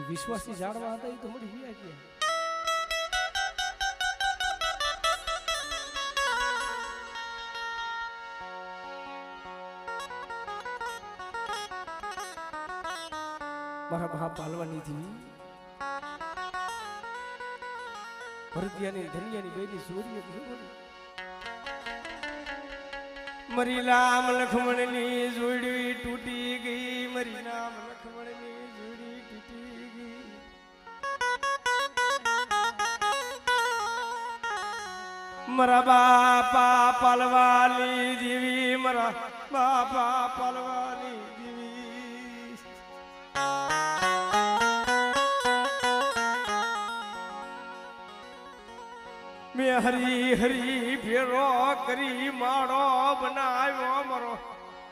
વિશ્વાસી જાણવા હતા એ તો મળી ગયા કે મારા મહા પાલવાની થી ભરતિયાની ધનિયાની બેની સૂર્ય મરી રામ લક્ષ્મણની જોડી તૂટી ગઈ મરી રામ લક્ષ્મણની જોડી તૂટી ગઈ મારા બાપા પાલવાની દેવી મારા બાપા પાલવાની દેવી મેં હરી હરી ફેરો કરી માળો બનાવ્યો મારો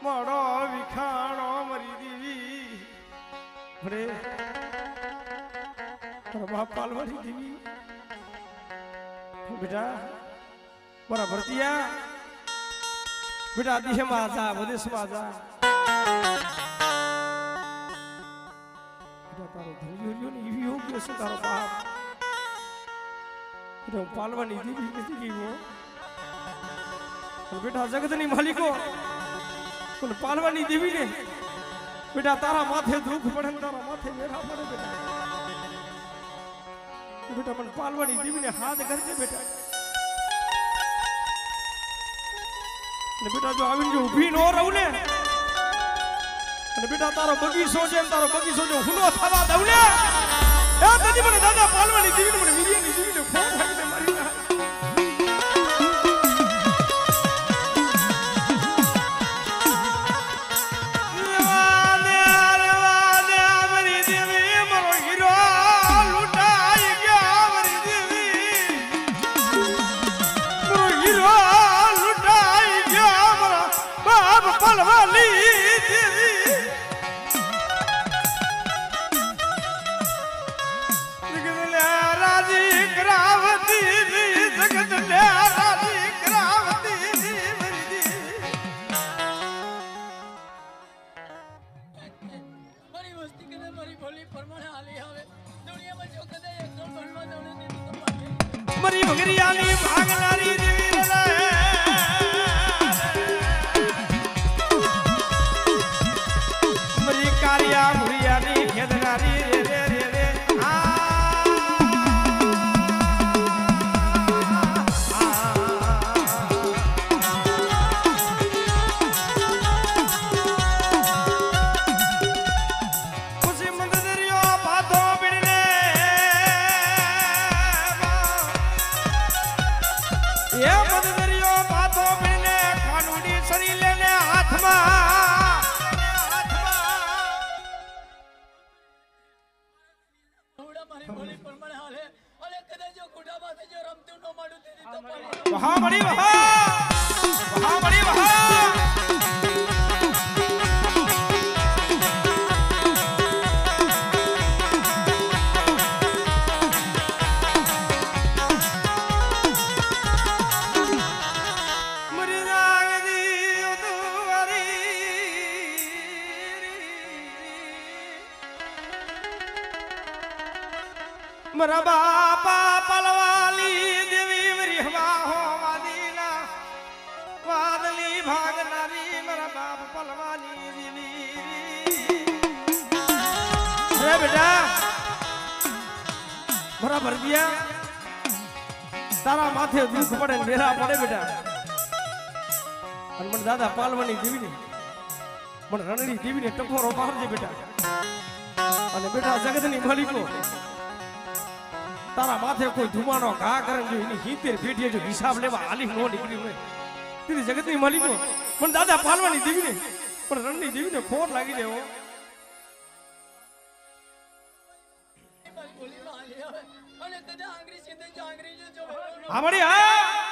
માળો વિખાણો મરી દેવી ભરે બાપ પાલવાની દેવી બેટા મારા ભરતિયા બેટા દેહમાં જા વિદેશમાં જા બેટા તારો ધર્યો ને એવી યોગ્ય છે તારો બાપ પાલવાની દેવી નથી ગઈ બેટા જગતની માલિકો પણ પાલવાની દેવી ને બેટા તારા માથે દુઃખ પડે ને તારા માથે મેરા પડે બેટા બેટા પણ પાલવાની દેવી ને હાથ કરજે બેટા ને બેટા જો આવીને જો ઊભી નો રહું ને અને બેટા તારો બગીચો છે તારો બગીચો જો હુનો થવા દઉં ને એ તજી મને દાદા પાલવાની દેવી મને વીર્યની દેવીને ફોન કરીને મારી ના મરી વગરિયાની ભાગનારી દેવી મરી કારિયા ભુરિયાની ખેદનારી રે રે રે वहाँ बड़ी वहाँ बड़ी वहाँ मरा बापा पलवाली देवी मरी हवा हो वादीना वादली भागनारी मरा बाप पलवाली देवी रे बेटा मरा भर दिया तारा माथे दुख पड़े मेरा पड़े बेटा मन दादा पालवानी देवी ने मन रणनी देवी ने टकोरो मारजे बेटा અને બેટા જગતની માલિકો તારા માથે કોઈ ધુમાનો ઘા કરે જો એની 70 પેઢીએ જો હિસાબ લેવા હાલી નો નીકળી હોય તેની જગતની માલિકો પણ દાદા પાલવાની દેવીને પણ રણની દેવીને ખોર લાગી દેવો હા બડી હા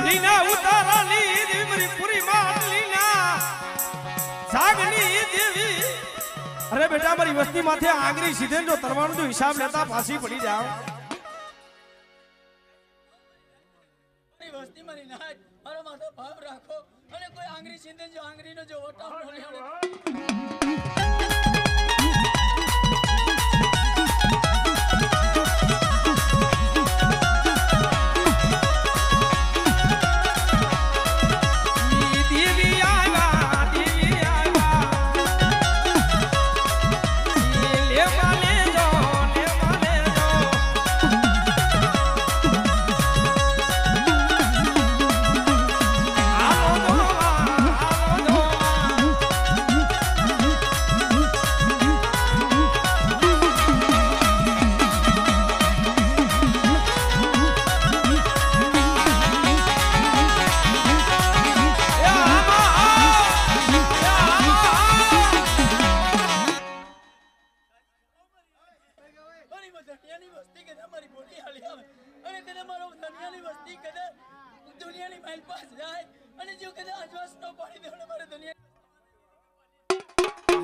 લીના ઉતારા લીધી મારી પૂરી માત લીના अरे बेटा मारी वस्ती माथे आगरी सीधे जो तरवानो जो हिसाब लेता फांसी पड़ी जाओ वस्ती मारी ना मारो माथो भाव राखो अरे कोई आंगरी सीधे जो आंगरी नो जो होता हो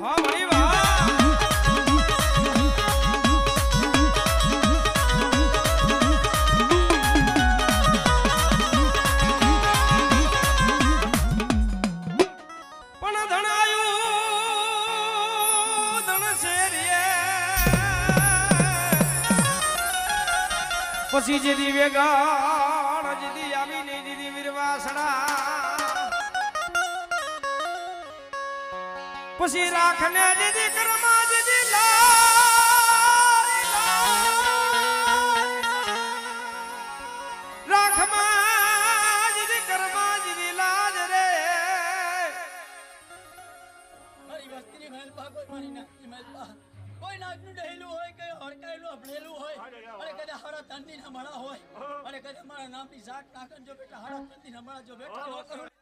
हाँ बड़ी बात पण धनायु धन शेरिए पसी जेदी वेगाण जेदी आवी ने जेदी वीरवासना पसी राखने जेदी कर्मा जेदी राखमा जेदी कर्मा जेदी लाज रे मारी वस्ती ની મહેલપા કોઈ મારી નાખી મહેલપા કોઈ નાગનું ડહેલું હોય કે હરકાયેલું અભળેલું હોય અને કદે હારા તંદી ના મળા હોય અને કદે મારા નામની જાત નાખન જો બેટા હારા તંદી ના મળા જો બેઠા